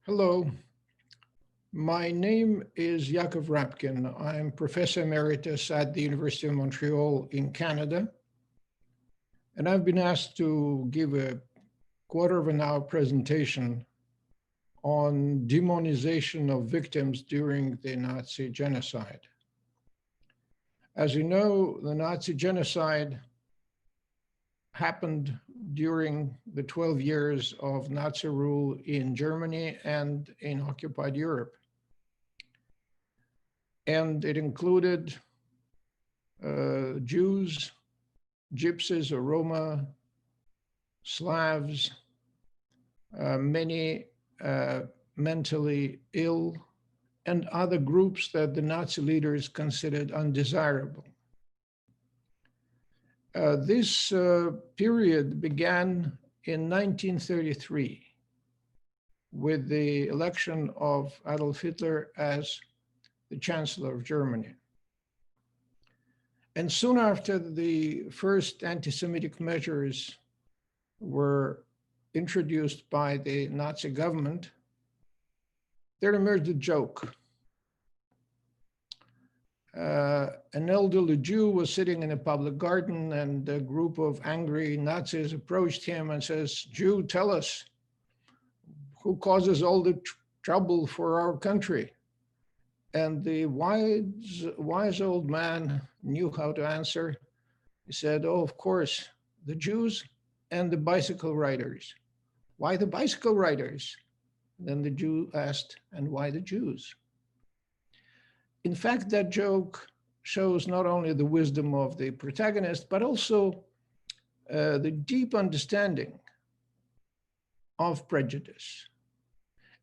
Hello, my name is Yakov Rapkin. I'm Professor Emeritus at the University of Montreal in Canada, and I've been asked to give a quarter of an hour presentation on demonization of victims during the Nazi genocide. As you know, the Nazi genocide happened during the 12 years of Nazi rule in Germany and in occupied Europe. And it included Jews, Gypsies or Roma, Slavs, many mentally ill, and other groups that the Nazi leaders considered undesirable. This period began in 1933 with the election of Adolf Hitler as the Chancellor of Germany. And soon after the first anti-Semitic measures were introduced by the Nazi government, there emerged a joke. An elderly Jew was sitting in a public garden, and a group of angry Nazis approached him and says, "Jew, tell us, who causes all the trouble for our country?" And the wise old man knew how to answer. He said, "Oh, of course, the Jews and the bicycle riders." "Why the bicycle riders?" Then the Jew asked, "And why the Jews?" In fact, that joke shows not only the wisdom of the protagonist, but also the deep understanding of prejudice.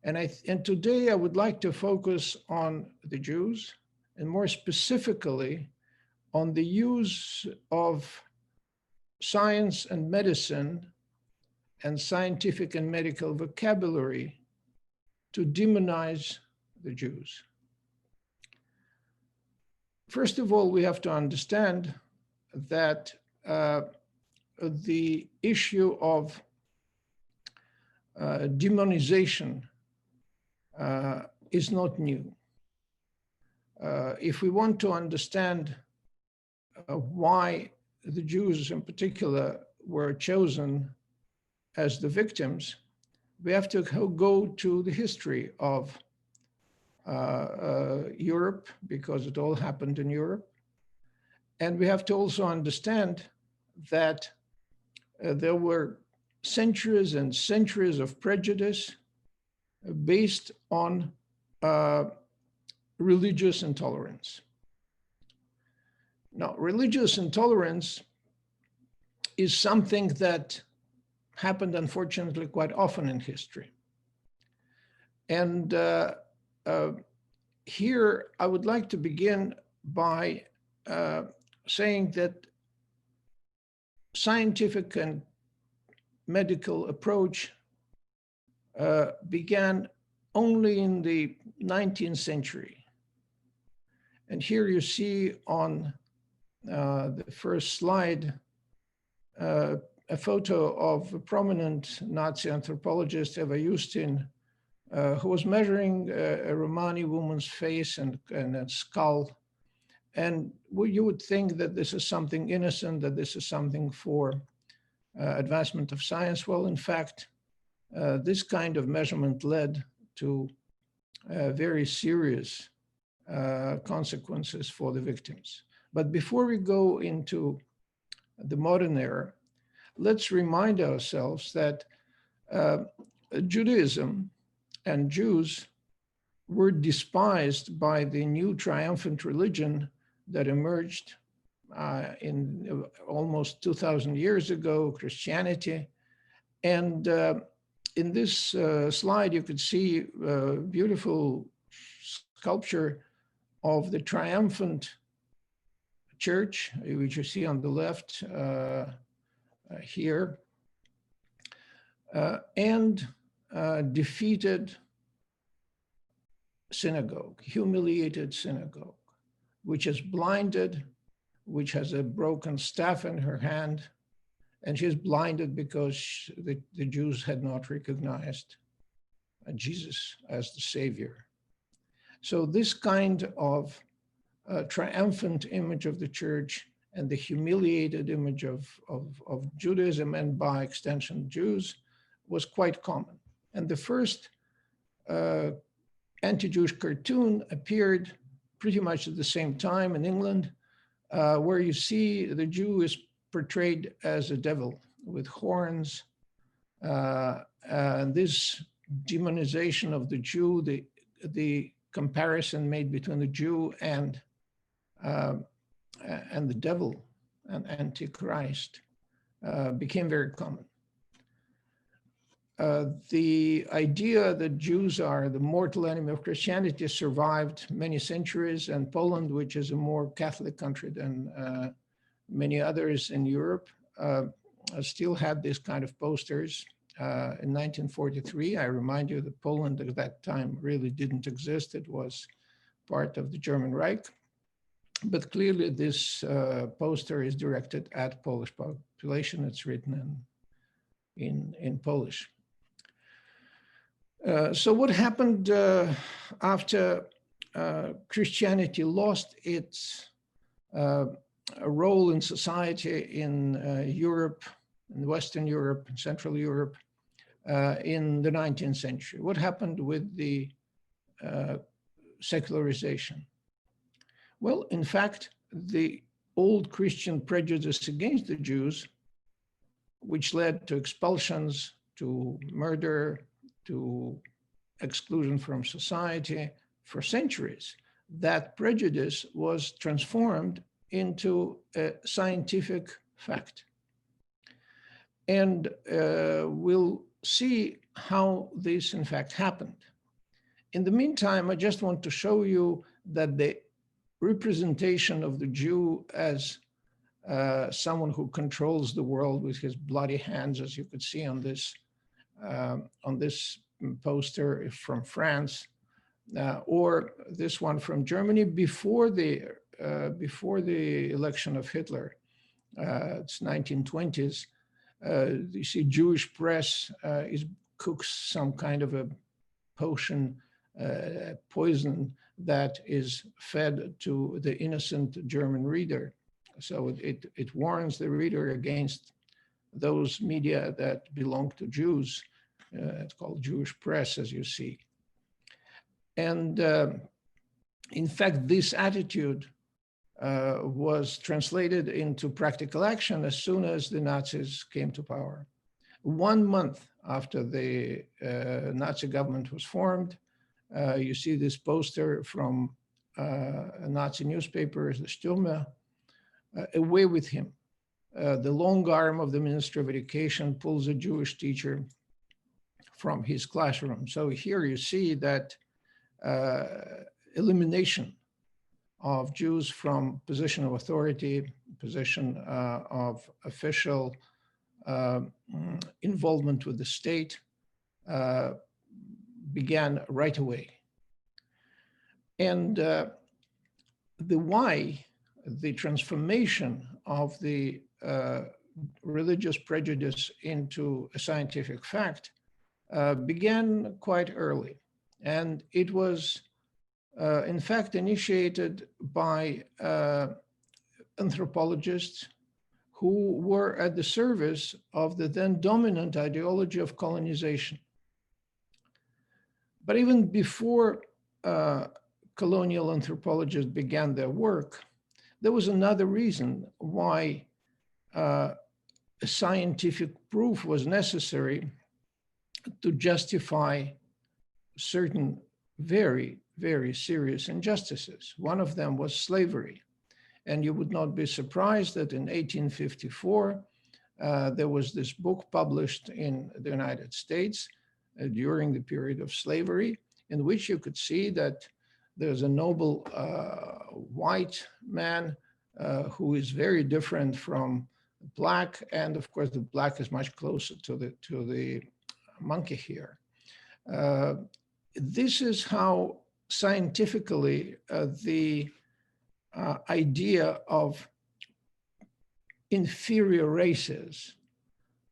And today I would like to focus on the Jews, and more specifically on the use of science and medicine and scientific and medical vocabulary to demonize the Jews. First of all, we have to understand that the issue of demonization is not new. If we want to understand why the Jews in particular were chosen as the victims, we have to go to the history of Europe, because it all happened in Europe. And we have to also understand that there were centuries and centuries of prejudice based on religious intolerance. Now, religious intolerance is something that happened, unfortunately, quite often in history. And here, I would like to begin by saying that scientific and medical approach began only in the 19th century. And here you see on the first slide a photo of a prominent Nazi anthropologist, Eva Justin, who was measuring a Romani woman's face and a skull. And you would think that this is something innocent, that this is something for advancement of science. Well, in fact, this kind of measurement led to very serious consequences for the victims. But before we go into the modern era, let's remind ourselves that Judaism and Jews were despised by the new triumphant religion that emerged in almost 2,000 years ago, Christianity. And in this slide, you could see a beautiful sculpture of the triumphant church, which you see on the left here, and defeated synagogue, humiliated synagogue, which is blinded, which has a broken staff in her hand, and she's blinded because the Jews had not recognized Jesus as the Savior. So this kind of triumphant image of the church and the humiliated image of Judaism, and by extension Jews, was quite common. And the first anti-Jewish cartoon appeared pretty much at the same time in England, where you see the Jew is portrayed as a devil with horns. And this demonization of the Jew, the comparison made between the Jew and the devil and Antichrist became very common. The idea that Jews are the mortal enemy of Christianity survived many centuries, and Poland, which is a more Catholic country than many others in Europe, still had this kind of posters. In 1943, I remind you that Poland at that time really didn't exist. It was part of the German Reich. But clearly this poster is directed at Polish population. It's written in Polish. So what happened after Christianity lost its role in society in Europe, in Western Europe, Central Europe, in the 19th century? What happened with the secularization? Well, in fact, the old Christian prejudice against the Jews, which led to expulsions, to murder, to exclusion from society for centuries, that prejudice was transformed into a scientific fact. And we'll see how this in fact happened. In the meantime, I just want to show you that the representation of the Jew as someone who controls the world with his bloody hands, as you could see on this poster from France, or this one from Germany before the election of Hitler. It's 1920s. You see Jewish press cooks some kind of a potion, poison that is fed to the innocent German reader. So it warns the reader against those media that belong to Jews. It's called Jewish press, as you see. And in fact, this attitude was translated into practical action as soon as the Nazis came to power. 1 month after the Nazi government was formed, you see this poster from a Nazi newspaper, the Stürmer, away with him. The long arm of the Ministry of Education pulls a Jewish teacher from his classroom. So here you see that elimination of Jews from position of authority, position of official involvement with the state began right away. And the why, the transformation of the religious prejudice into a scientific fact began quite early. And it was, in fact, initiated by anthropologists who were at the service of the then dominant ideology of colonization. But even before colonial anthropologists began their work, there was another reason why scientific proof was necessary to justify certain very, very serious injustices. One of them was slavery. And you would not be surprised that in 1854, there was this book published in the United States during the period of slavery, in which you could see that there's a noble white man who is very different from black, and of course the black is much closer to the monkey here. This is how scientifically the idea of inferior races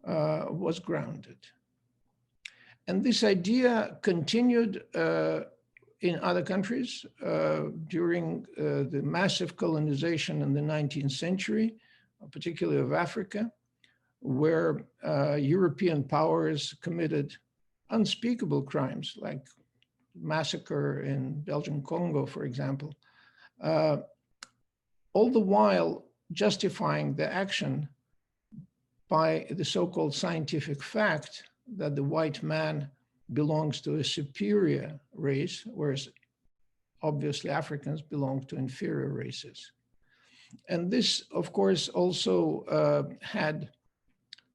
was grounded. And this idea continued in other countries during the massive colonization in the 19th century, particularly of Africa, where European powers committed unspeakable crimes like massacre in Belgian Congo, for example, all the while justifying the action by the so-called scientific fact that the white man belongs to a superior race, whereas obviously Africans belong to inferior races. And this, of course, also had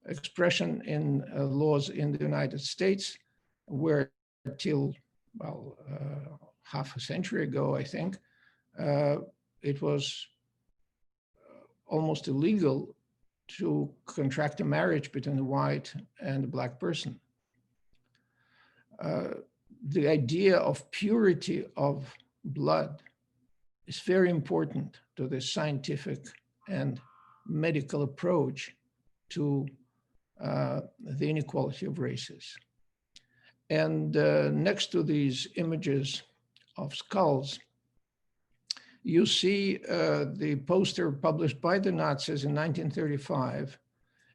expression in laws in the United States, where till, well, half a century ago, I think, it was almost illegal to contract a marriage between a white and a black person. The idea of purity of blood is very important to the scientific and medical approach to the inequality of races. And next to these images of skulls, you see the poster published by the Nazis in 1935,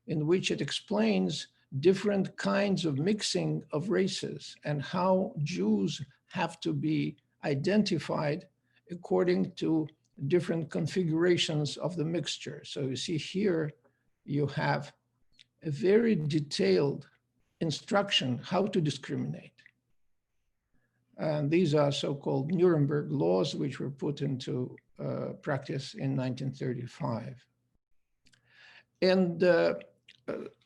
in which it explains different kinds of mixing of races and how Jews have to be identified according to different configurations of the mixture. So you see here, you have a very detailed instruction how to discriminate. And these are so-called Nuremberg laws, which were put into practice in 1935. And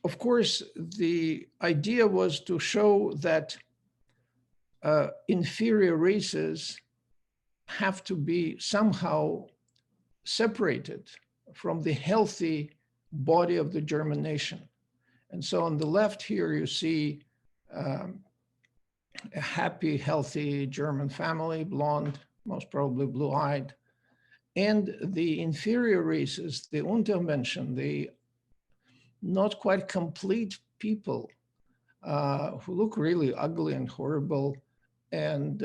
of course, the idea was to show that inferior races have to be somehow separated from the healthy body of the German nation. And so on the left here, you see a happy, healthy German family, blonde, most probably blue-eyed. And the inferior races, the Untermenschen, the not quite complete people who look really ugly and horrible. And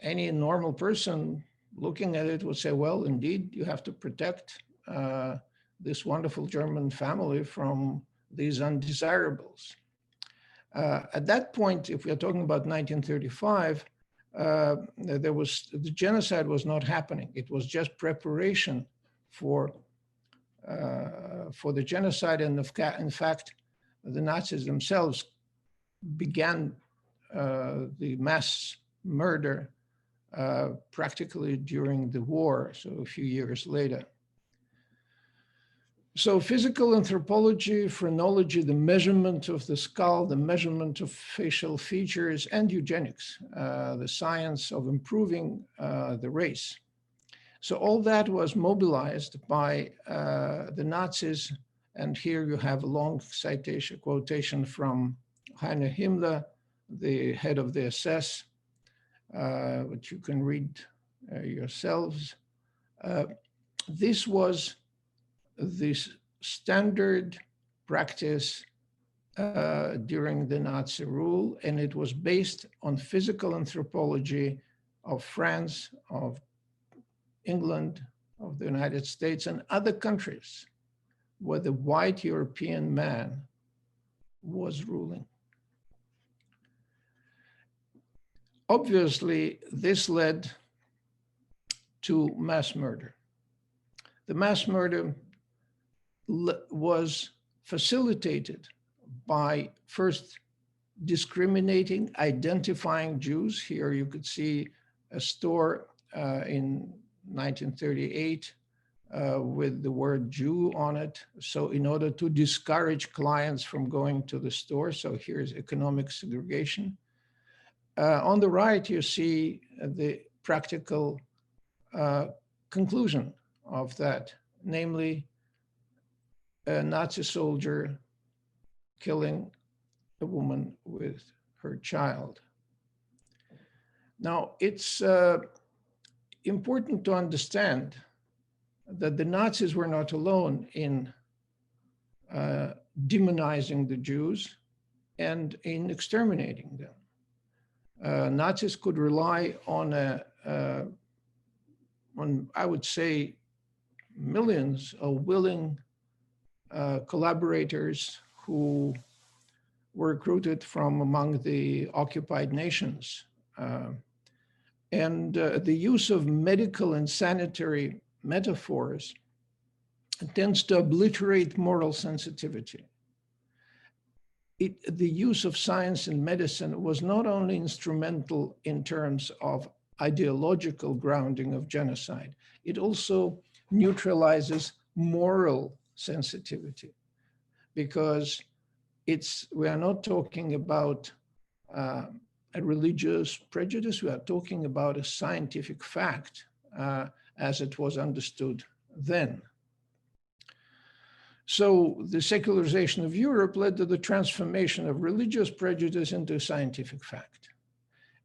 any normal person looking at it would say, well, indeed, you have to protect this wonderful German family from these undesirables. At that point, if we are talking about 1935, the genocide was not happening. It was just preparation for the genocide. And in fact, the Nazis themselves began the mass murder practically during the war, so a few years later. So physical anthropology, phrenology, the measurement of the skull, the measurement of facial features, and eugenics, the science of improving the race. So all that was mobilized by the Nazis. And here you have a long citation, quotation from Heinrich Himmler, the head of the SS, which you can read yourselves. This was this standard practice during the Nazi rule, and it was based on physical anthropology of France, of England, of the United States, and other countries where the white European man was ruling. Obviously, this led to mass murder. The mass murder was facilitated by first discriminating, identifying Jews. Here you could see a store in 1938 with the word Jew on it. So in order to discourage clients from going to the store, so here's economic segregation. On the right, you see the practical conclusion of that, namely a Nazi soldier killing a woman with her child. Now, it's important to understand that the Nazis were not alone in demonizing the Jews. and in exterminating them. Nazis could rely on I would say, millions of willing collaborators who were recruited from among the occupied nations. And the use of medical and sanitary metaphors tends to obliterate moral sensitivity. The use of science and medicine was not only instrumental in terms of ideological grounding of genocide, it also neutralizes moral sensitivity, because we are not talking about a religious prejudice, we are talking about a scientific fact as it was understood then. So the secularization of Europe led to the transformation of religious prejudice into a scientific fact.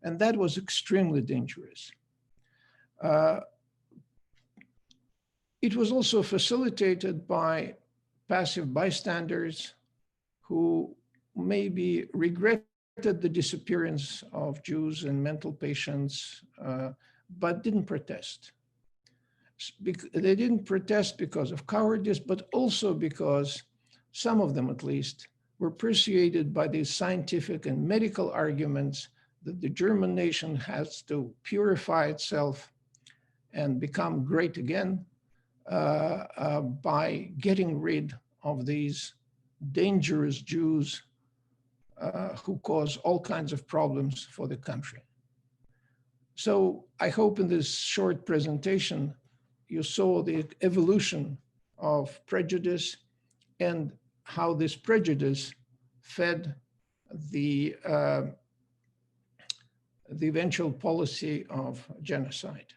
And that was extremely dangerous. It was also facilitated by passive bystanders who maybe regretted the disappearance of Jews and mental patients, but didn't protest. They didn't protest because of cowardice, but also because some of them, at least, were persuaded by these scientific and medical arguments that the German nation has to purify itself and become great again by getting rid of these dangerous Jews who cause all kinds of problems for the country. So I hope in this short presentation, you saw the evolution of prejudice and how this prejudice fed the eventual policy of genocide.